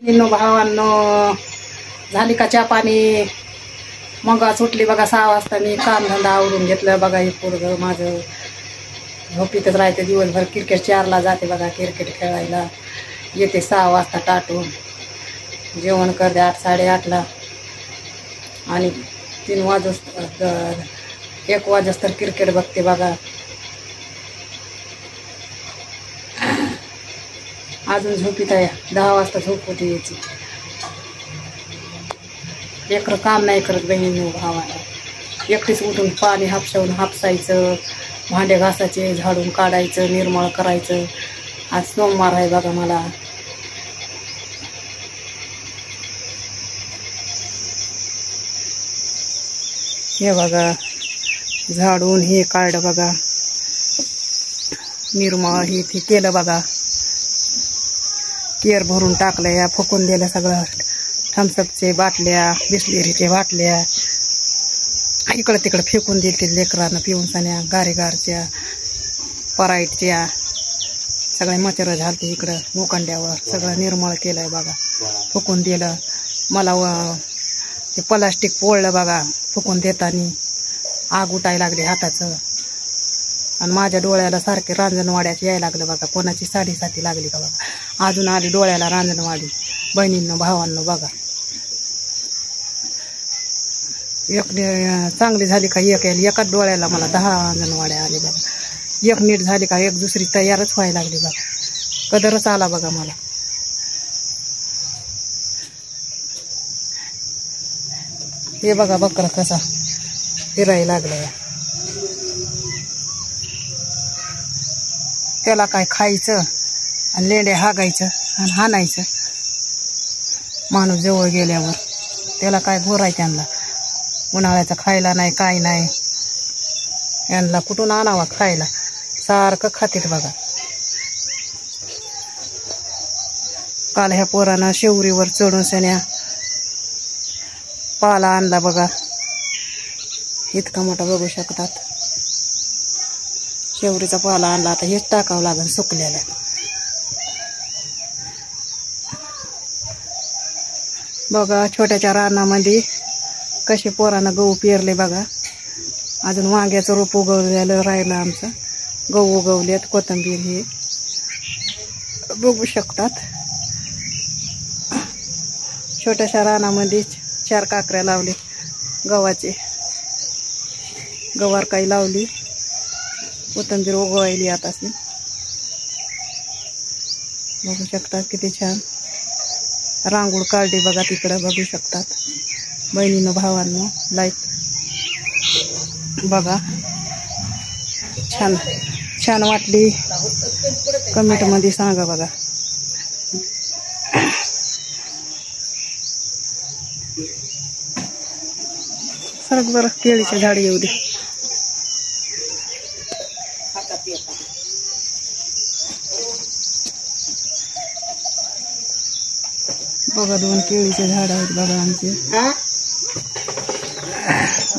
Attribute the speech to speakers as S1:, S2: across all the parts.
S1: भावांनो झाली का चहा पाणी? मग सुटली बघा 6 वाजता. मी काम धंदा आवरून घेतलं बघा. हे पोरगं माझं झोपीतच राहते दिवसभर. क्रिकेट 4ला जाते बघा क्रिकेट खेळायला. येते 6 वाजता टाटून. जेवण करते 8 साडेआठला आणि 3 वाजोस 1 वाजोस तर क्रिकेट बघते बघा. अजून झोपीत आहे. 10 वाजता झोप होती याची. लेकरं काम नाही करत बहिणींनो भावाला. एकटीच उठून पाणी हापसायचं, भांडे घासायचे, झाडून काढायचं, निर्मळ करायचं. आज सोमवार आहे बघा मला. हे बघा झाडून हे काढलं बघा. निर्मळ हे ते केलं बघा. केर भरून टाकलं. या फुकून दिलं सगळं. थम्सअपचे बाटल्या, बिस्लेरीचे बाटल्या इकडं तिकडं फेकून दिले लेकरांना पिऊन सान्या. गारेगारच्या, पराईटच्या सगळे मच्छर झालते इकडं मोकांड्यावर. सगळं निर्मळ केलंय बघा. फुकून दिलं. मला ते प्लास्टिक पोळलं बघा फुकून देतानी. आग उठायला लागली हाताचं. आणि माझ्या डोळ्याला सारखे रांजणवाड्याचे यायला लागलं बघा. कोणाची साडेसाती लागली का बघा. अजून आली डोळ्याला रांजणवाडी. बहिणींनो भावांनो बघा. एक चांगली झाली का एकाच डोळ्याला मला 10 रांजणवाड्या आले बघा. एक नीट झाली का एक दुसरी तयारच व्हायला लागली बघा. कदरच आला बघा मला. हे बघा बकरा कसा फिरायला लागला. त्याला काय खायचं आणि लेंडे हागायचं आणि हाणायचं. माणूस जवळ गेल्यावर त्याला काय घोराय त्यांना. उन्हाळ्याचं खायला नाही काय नाही. यांना कुठून आणावा खायला. सारखं खातेत बघा. काल ह्या पोरानं शेवरीवर चढून सण्या पाला आणला बघा. इतका मोठा बघू शकतात. शेवरीचा पाला आणला. आता हेच टाकावं लागेल सुकलेला. बघा छोट्याच्या रानामध्ये कसे पोरानं गहू पेरले बघा. अजून वांग्याचं रोप उगवलेलं राहिलं आमचं. गहू उगवलेत. कोथिंबीर हे बघू शकतात. छोट्याशा रानामध्ये 4 काकऱ्या लावले गव्हाचे. गवार काही लावली. कोथिंबीर उगवायली आता. बघू शकतात किती छान रांगोळ काढली बघा. तिकडं बघू शकतात बहिणीनं भावांनो. लाईक बघा. छान वाटली कमेंटमध्ये सांगा बघा. सरक बरं केळीचे झाड येऊ दे. बघा 2 केळीचे झाड आहेत बघा आमचे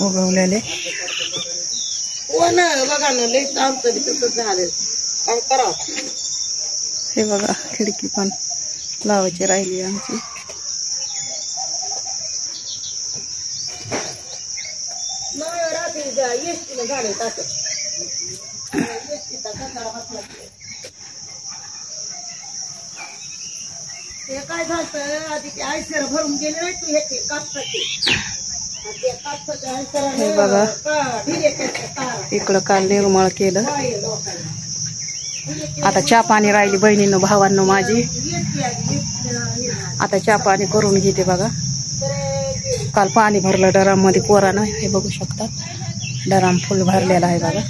S1: उगवलेले. हे बघा खिडकी पण लावायची राहिली आमची.
S2: काय झालं आधी ते आयसर भरून गेले नाही तू हे कापसाचे.
S1: हे बघा इकडं काल निर्मळ केलं. आता चहा पाणी राहिली बहिणीनं भावांनो माझी. आता चहा पाणी करून घेते बघा. काल पाणी भरलं डराम मध्ये पोरानं. हे बघू शकतात डराम फुल भरलेला आहे बघा.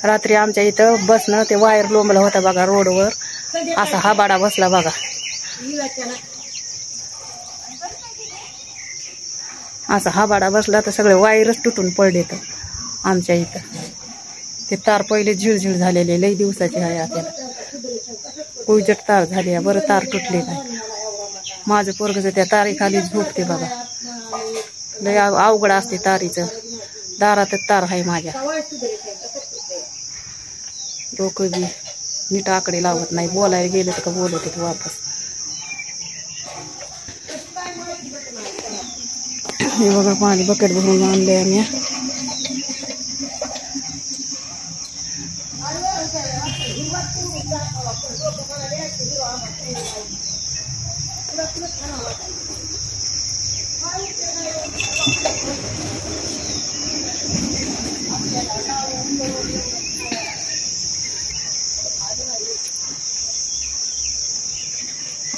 S1: रात्री आमच्या इथं बसनं ते वायर लोंबला होता बघा रोडवर. असा हाबाडा बसला बघा. असा हाबाडा बसला तर सगळे वायरच तुटून पडले तर आमच्या इथं. ते तार पहिले झिळझिळ झालेले लई दिवसाची आहे. आपल्याला उजट तार झाली. बरं तार तुटले नाही. माझं पोरगं त्या तारीखाली झोपते बघा. लय अवघड असते तारीचं. दारातच तार आहे माझ्या. लोक बी नीट आकडे लावत नाही, बोलायला गेलं तर का बोलत आहेत वापस. हे बघा पाणी बकेट भरून आणले आम्ही.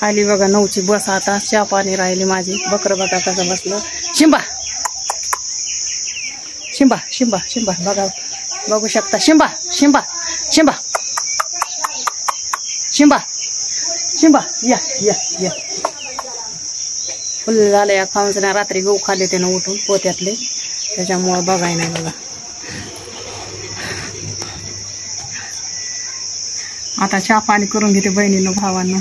S1: आली बघा 9ची बस. आता चहा पाणी राहिली माझी. बकरं बघा कसं बसलं. शिंबा शिंबा शिंबा शिंबा बघा, बघू शकता. शिंबा शिंबा शिंबा शिंबा शिंबा या या या. फुल झालं या खाऊन. रात्री गहू खाल्ले त्यानं उठून पोत्यातले, त्याच्यामुळं बघाय नाही बघा. आता चहा पाणी करून घेते बहिणीनं भावानं.